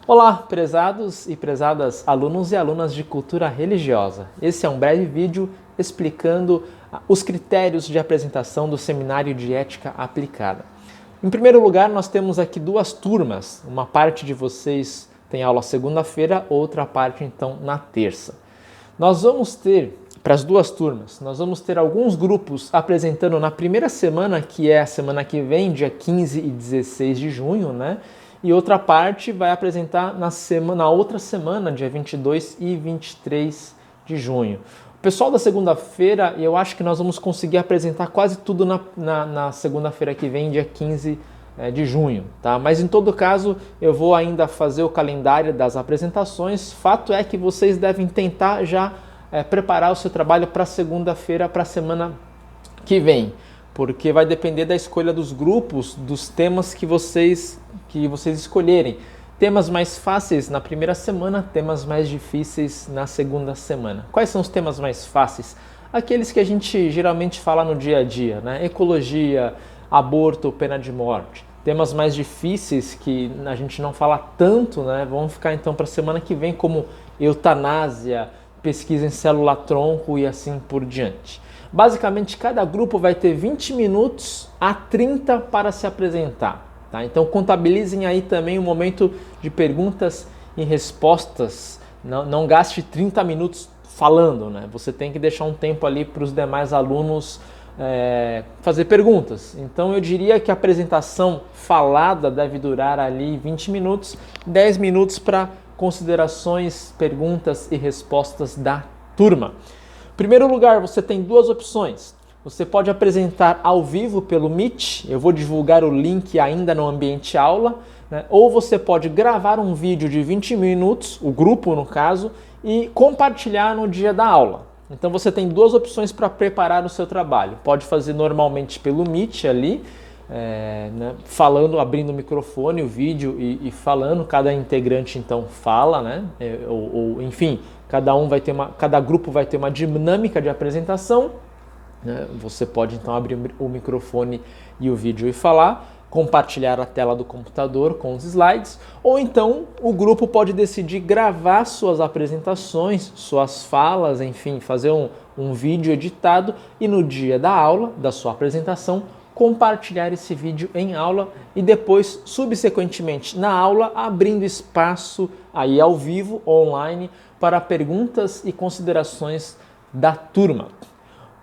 Olá, prezados e prezadas alunos e alunas de cultura religiosa. Esse é um breve vídeo explicando os critérios de apresentação do Seminário de Ética Aplicada. Em primeiro lugar, nós temos aqui duas turmas. Uma parte de vocês tem aula segunda-feira, outra parte então na terça. Nós vamos ter, para as duas turmas, nós vamos ter alguns grupos apresentando na primeira semana, que é a semana que vem, dia 15 e 16 de junho, né? E outra parte vai apresentar na outra semana, dia 22 e 23 de junho. O pessoal da segunda-feira, eu acho que nós vamos conseguir apresentar quase tudo na segunda-feira que vem, dia 15 de junho, tá? Mas em todo caso, eu vou ainda fazer o calendário das apresentações. Fato é que vocês devem tentar já preparar o seu trabalho para segunda-feira, para a semana que vem, porque vai depender da escolha dos grupos, dos temas que vocês escolherem. Temas mais fáceis na primeira semana, temas mais difíceis na segunda semana. Quais são os temas mais fáceis? Aqueles que a gente geralmente fala no dia a dia, né? Ecologia, aborto, pena de morte. Temas mais difíceis que a gente não fala tanto, né? Vão ficar então para a semana que vem, como eutanásia, pesquisa em célula-tronco e assim por diante. Basicamente, cada grupo vai ter 20 minutos a 30 para se apresentar. Tá? Então, contabilizem aí também o momento de perguntas e respostas. Não gaste 30 minutos falando, né? Você tem que deixar um tempo ali para os demais alunos fazer perguntas. Então, eu diria que a apresentação falada deve durar ali 20 minutos, 10 minutos para considerações, perguntas e respostas da turma. Em primeiro lugar, você tem duas opções. Você pode apresentar ao vivo pelo Meet, eu vou divulgar o link ainda no ambiente aula, né? Ou você pode gravar um vídeo de 20 minutos, o grupo no caso, e compartilhar no dia da aula. Então você tem duas opções para preparar o seu trabalho. Pode fazer normalmente pelo Meet ali, né? Falando, abrindo o microfone, o vídeo e falando, cada integrante então fala, né? Enfim, cada grupo vai ter uma dinâmica de apresentação. Você pode então abrir o microfone e o vídeo e falar, compartilhar a tela do computador com os slides, ou então o grupo pode decidir gravar suas apresentações, suas falas, enfim, fazer um vídeo editado e no dia da aula, da sua apresentação, compartilhar esse vídeo em aula e depois, subsequentemente, na aula, abrindo espaço aí ao vivo, online, para perguntas e considerações da turma.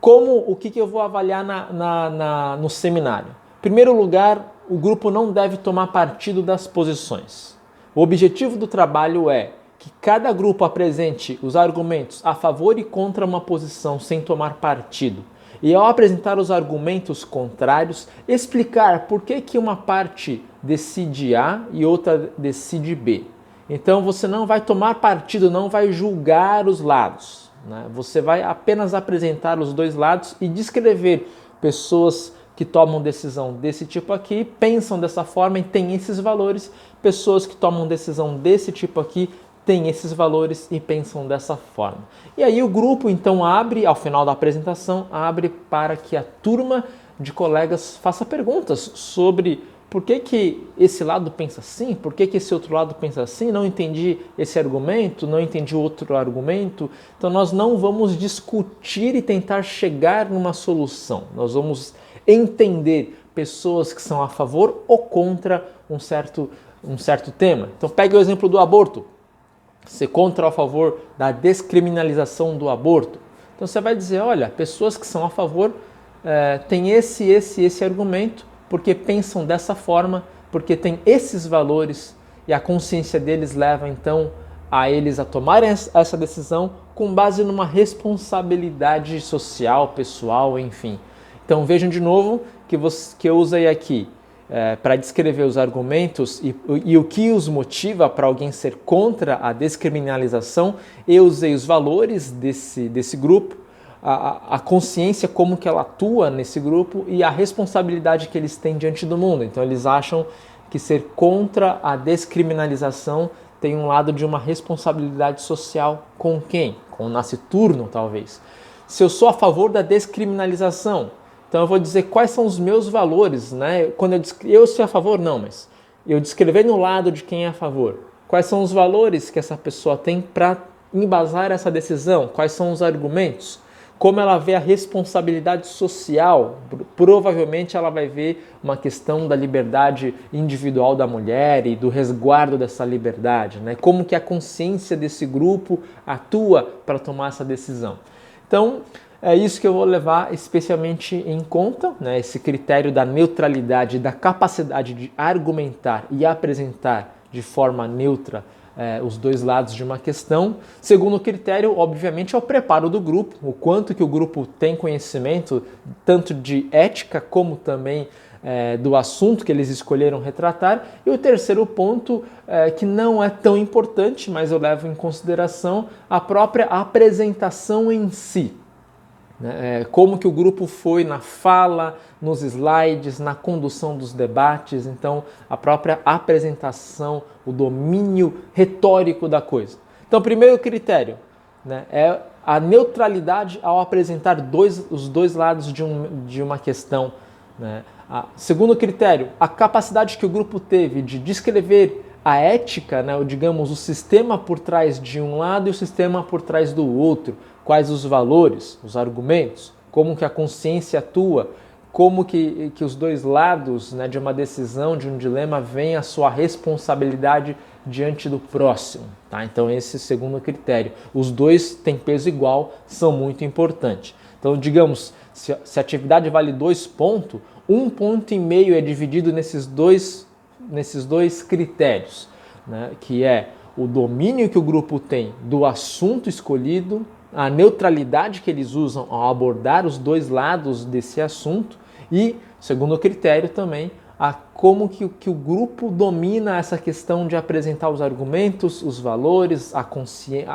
O que eu vou avaliar no seminário? Em primeiro lugar, o grupo não deve tomar partido das posições. O objetivo do trabalho é que cada grupo apresente os argumentos a favor e contra uma posição sem tomar partido. E ao apresentar os argumentos contrários, explicar por que uma parte decide A e outra decide B. Então você não vai tomar partido, não vai julgar os lados. Você vai apenas apresentar os dois lados e descrever pessoas que tomam decisão desse tipo aqui, pensam dessa forma e têm esses valores, pessoas que tomam decisão desse tipo aqui, têm esses valores e pensam dessa forma. E aí o grupo então abre, ao final da apresentação, abre para que a turma de colegas faça perguntas sobre por que esse lado pensa assim, por que esse outro lado pensa assim, não entendi esse argumento, não entendi outro argumento. Então nós não vamos discutir e tentar chegar numa solução. Nós vamos entender pessoas que são a favor ou contra um certo tema. Então pegue o exemplo do aborto. Ser contra ou a favor da descriminalização do aborto. Então você vai dizer, olha, pessoas que são a favor têm esse argumento, porque pensam dessa forma, porque têm esses valores e a consciência deles leva então a eles a tomarem essa decisão com base numa responsabilidade social, pessoal, enfim. Então vejam de novo que eu usei aqui para descrever os argumentos e o que os motiva para alguém ser contra a descriminalização. Eu usei os valores desse grupo, a consciência, como que ela atua nesse grupo e a responsabilidade que eles têm diante do mundo. Então eles acham que ser contra a descriminalização tem um lado de uma responsabilidade social com quem? Com o nasciturno, talvez. Se eu sou a favor da descriminalização, então eu vou dizer quais são os meus valores, né? Quando eu sou a favor, não, mas eu descrever no lado de quem é a favor. Quais são os valores que essa pessoa tem para embasar essa decisão? Quais são os argumentos? Como ela vê a responsabilidade social? Provavelmente ela vai ver uma questão da liberdade individual da mulher e do resguardo dessa liberdade, né? Como que a consciência desse grupo atua para tomar essa decisão. Então, é isso que eu vou levar especialmente em conta, né? Esse critério da neutralidade, da capacidade de argumentar e apresentar de forma neutra os dois lados de uma questão. Segundo critério, obviamente, é o preparo do grupo, o quanto que o grupo tem conhecimento, tanto de ética como também do assunto que eles escolheram retratar. E o terceiro ponto, que não é tão importante, mas eu levo em consideração, a própria apresentação em si. Como que o grupo foi na fala, nos slides, na condução dos debates, então a própria apresentação, o domínio retórico da coisa. Então, primeiro critério, né, é a neutralidade ao apresentar os dois lados de uma questão. Né? Segundo critério, a capacidade que o grupo teve de descrever a ética, né, ou digamos, o sistema por trás de um lado e o sistema por trás do outro. Quais os valores, os argumentos, como que a consciência atua, como que os dois lados, né, de uma decisão, de um dilema, veem a sua responsabilidade diante do próximo. Tá? Então esse é o segundo critério. Os dois têm peso igual, são muito importantes. Então, digamos, se a atividade vale 2 pontos, 1,5 ponto é dividido nesses dois critérios, né, que é o domínio que o grupo tem do assunto escolhido, a neutralidade que eles usam ao abordar os dois lados desse assunto e, segundo o critério também, como que o grupo domina essa questão de apresentar os argumentos, os valores,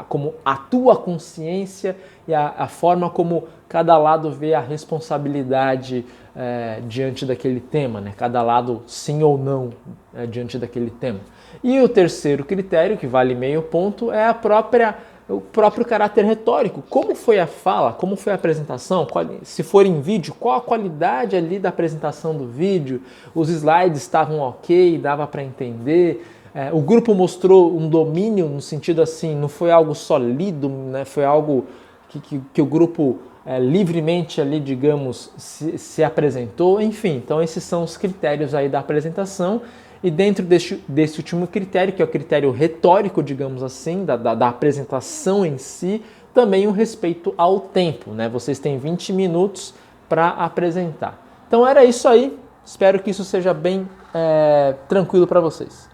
como atua a consciência e a forma como cada lado vê a responsabilidade diante daquele tema, né? Cada lado sim ou não diante daquele tema. E o terceiro critério, que vale 0,5 ponto, é o próprio caráter retórico. Como foi a fala, como foi a apresentação, se for em vídeo, qual a qualidade ali da apresentação do vídeo, os slides estavam ok, dava para entender, o grupo mostrou um domínio no sentido assim, não foi algo só lido, né? Foi algo que o grupo livremente ali, digamos, se apresentou, enfim. Então esses são os critérios aí da apresentação. E dentro desse último critério, que é o critério retórico, digamos assim, da apresentação em si, também o respeito ao tempo, né? Vocês têm 20 minutos para apresentar. Então era isso aí, espero que isso seja bem tranquilo para vocês.